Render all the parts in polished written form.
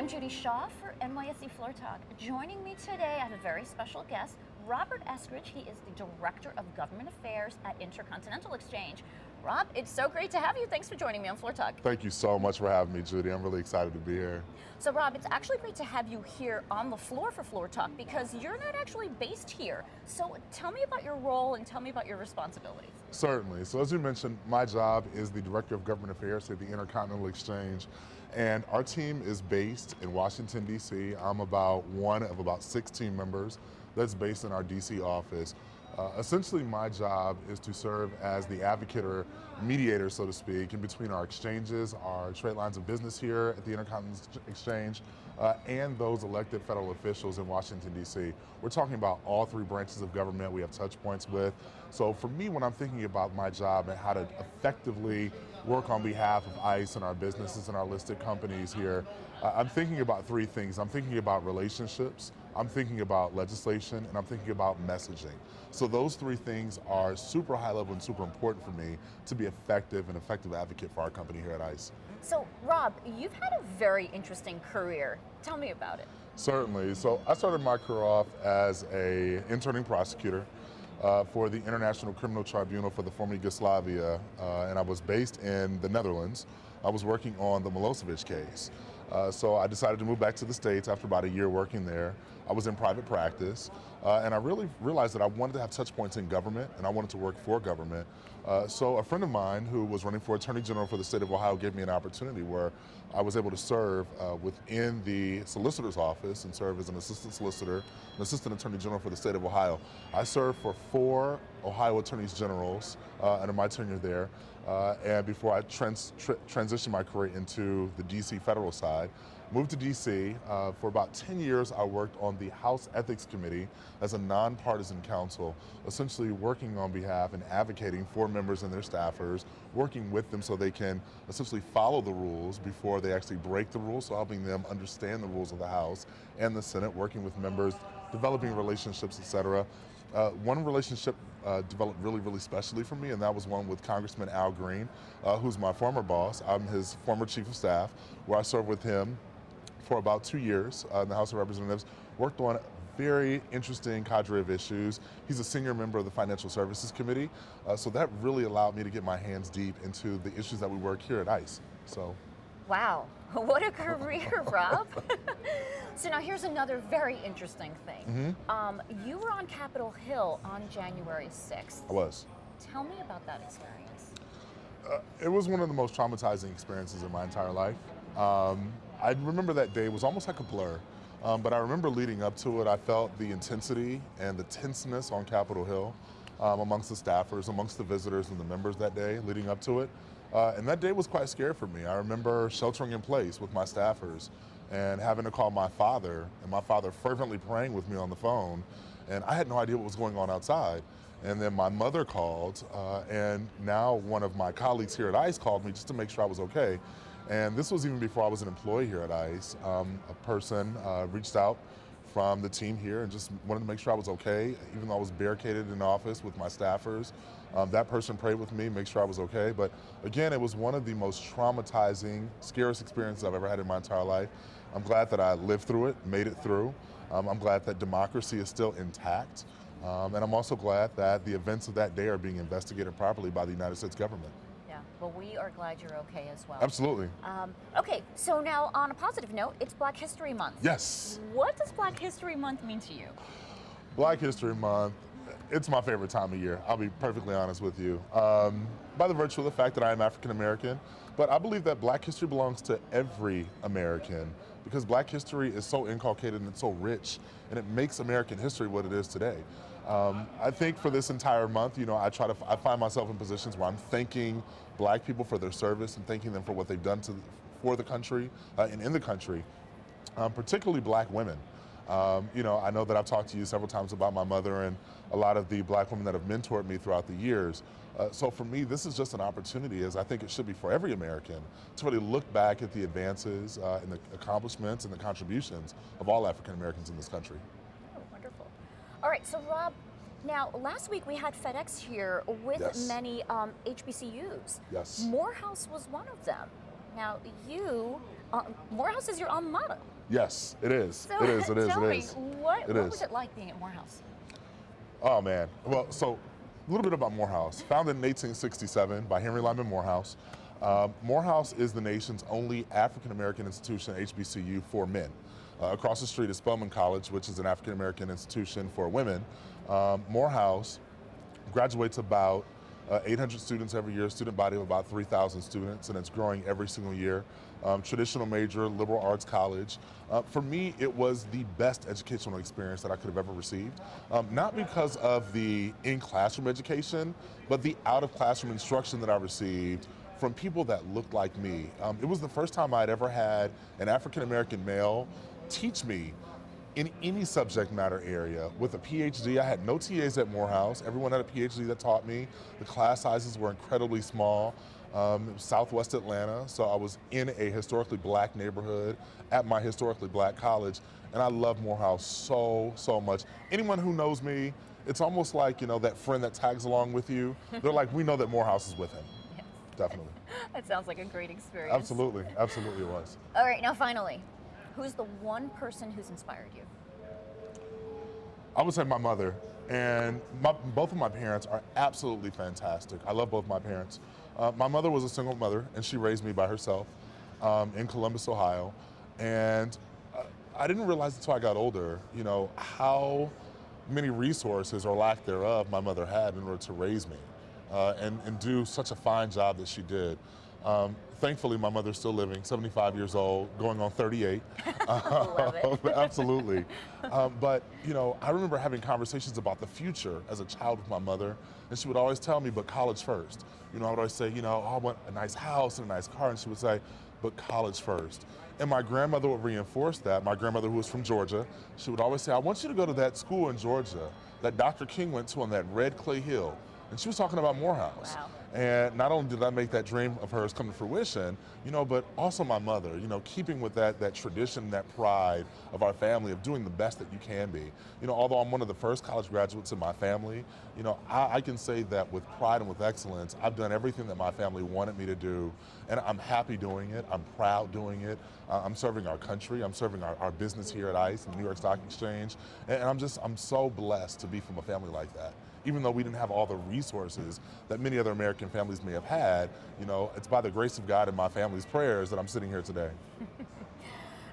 Judy Shaw for NYSE Floor Talk. Joining me today, I have a very special guest, Robert Eskridge. He is the Director of Government Affairs at Intercontinental Exchange. Rob, it's so great to have you. Thanks for joining me on Floor Talk. Thank you so much for having me, Judy. I'm really excited to be here. So Rob, it's actually great to have you here on the floor for Floor Talk because you're not actually based here. So tell me about your role and tell me about your responsibilities. Certainly. So as you mentioned, my job is the Director of Government Affairs at the Intercontinental Exchange. And our team is based in Washington, D.C. I'm about one of about 6 team members that's based in our D.C. office. Essentially, my job is to serve as the advocate or mediator, so to speak, in between our exchanges, our trade lines of business here at the Intercontinental Exchange, and those elected federal officials in Washington, D.C. We're talking about all 3 branches of government we have touch points with. So for me, when I'm thinking about my job and how to effectively work on behalf of ICE and our businesses and our listed companies here, I'm thinking about 3 things. I'm thinking about relationships, I'm thinking about legislation, and I'm thinking about messaging. So those 3 things are super high level and super important for me to be an effective advocate for our company here at ICE. So Rob, you've had a very interesting career. Tell me about it. Certainly. So I started my career off as an interning prosecutor for the International Criminal Tribunal for the former Yugoslavia, and I was based in the Netherlands. I was working on the Milosevic case. So I decided to move back to the States after about a year working there. I was in private practice, and I really realized that I wanted to have touch points in government, and I wanted to work for government. So a friend of mine who was running for Attorney General for the state of Ohio gave me an opportunity where I was able to serve within the solicitor's office and serve as an assistant solicitor, an assistant attorney general for the state of Ohio. I served for 4 Ohio attorneys generals under my tenure there, and before I transitioned my career into the DC federal side. Moved to DC. For about 10 years, I worked on the House Ethics Committee as a nonpartisan counsel, essentially working on behalf and advocating for members and their staffers, working with them so they can essentially follow the rules before they actually break the rules, so helping them understand the rules of the House and the Senate, working with members, developing relationships, etc. One relationship developed really specially for me, and that was one with Congressman Al Green, who's my former boss. I'm his former chief of staff, where I served with him for about 2 years in the House of Representatives, worked on very interesting cadre of issues. He's a senior member of the Financial Services Committee, so that really allowed me to get my hands deep into the issues that we work here at ICE. So. Wow, what a career, Rob. So now here's another very interesting thing. You were on Capitol Hill on January 6th. I was. Tell me about that experience. It was one of the most traumatizing experiences in my entire life. I remember that day, it was almost like a blur, but I remember leading up to it, I felt the intensity and the tenseness on Capitol Hill amongst the staffers, amongst the visitors and the members that day leading up to it. And that day was quite scary for me. I remember sheltering in place with my staffers and having to call my father, and my father fervently praying with me on the phone, and I had no idea what was going on outside. And then my mother called, and now one of my colleagues here at ICE called me just to make sure I was okay. And this was even before I was an employee here at ICE. A person reached out from the team here and just wanted to make sure I was okay, even though I was barricaded in the office with my staffers. That person prayed with me, make sure I was okay. But again, it was one of the most traumatizing, scariest experiences I've ever had in my entire life. I'm glad that I lived through it, made it through. I'm glad that democracy is still intact. And I'm also glad that the events of that day are being investigated properly by the United States government. Yeah, well, we are glad you're okay as well. Absolutely. Okay, so now on a positive note, it's Black History Month. Yes. What does Black History Month mean to you? Black History Month, it's my favorite time of year, I'll be perfectly honest with you. By the virtue of the fact that I am African American, but I believe that Black history belongs to every American because Black history is so inculcated and it's so rich, and it makes American history what it is today. I think for this entire month, I find myself in positions where I'm thanking Black people for their service and thanking them for what they've done for the country and in the country, particularly Black women. I know that I've talked to you several times about my mother and a lot of the Black women that have mentored me throughout the years. So for me, this is just an opportunity, as I think it should be for every American, to really look back at the advances and the accomplishments and the contributions of all African Americans in this country. Oh, wonderful. All right, so Rob, now last week we had FedEx here with Yes. many HBCUs. Yes. Morehouse was one of them. Now, Morehouse is your alma mater. Yes, it is. So It is. tell me, It what is. was it like being at Morehouse? Oh man. Well, so a little bit about Morehouse. Founded in 1867 by Henry Lyman Morehouse. Morehouse is the nation's only African American institution, HBCU, for men. Across the street is Spelman College, which is an African American institution for women. Morehouse graduates about 800 students every year, student body of about 3,000 students, and it's growing every single year. Traditional major, liberal arts college. For me, it was the best educational experience that I could have ever received. Not because of the in-classroom education, but the out-of-classroom instruction that I received from people that looked like me. It was the first time I'd ever had an African-American male teach me in any subject matter area. With a PhD, I had no TAs at Morehouse. Everyone had a PhD that taught me. The class sizes were incredibly small. It was Southwest Atlanta, so I was in a historically black neighborhood at my historically black college, and I love Morehouse so much. Anyone who knows me, it's almost like, that friend that tags along with you. They're like, we know that Morehouse is with him. Yes. Definitely. That sounds like a great experience. Absolutely it was. All right, now finally, who's the one person who's inspired you? I would say my mother, and both of my parents are absolutely fantastic. I love both my parents. My mother was a single mother, and she raised me by herself in Columbus, Ohio. And I didn't realize until I got older, how many resources or lack thereof my mother had in order to raise me and do such a fine job that she did. Thankfully, my mother's still living, 75 years old, going on 38. Love it. Absolutely. But, I remember having conversations about the future as a child with my mother, and she would always tell me, but college first. I would always say, oh, I want a nice house and a nice car, and she would say, but college first. And my grandmother would reinforce that. My grandmother, who was from Georgia, she would always say, I want you to go to that school in Georgia that Dr. King went to on that red clay hill. And she was talking about Morehouse. Wow. And not only did I make that dream of hers come to fruition, but also my mother, keeping with that tradition, that pride of our family of doing the best that you can be. Although I'm one of the first college graduates in my family, I can say that with pride and with excellence, I've done everything that my family wanted me to do. And I'm happy doing it. I'm proud doing it. I'm serving our country. I'm serving our business here at ICE and the New York Stock Exchange. And I'm so blessed to be from a family like that. Even though we didn't have all the resources that many other American families may have had, it's by the grace of God and my family's prayers that I'm sitting here today.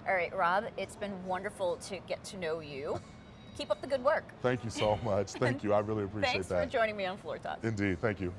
All right, Rob, it's been wonderful to get to know you. Keep up the good work. Thank you so much. Thank you. I really appreciate that. Thanks for joining me on Floor Talk. Indeed. Thank you.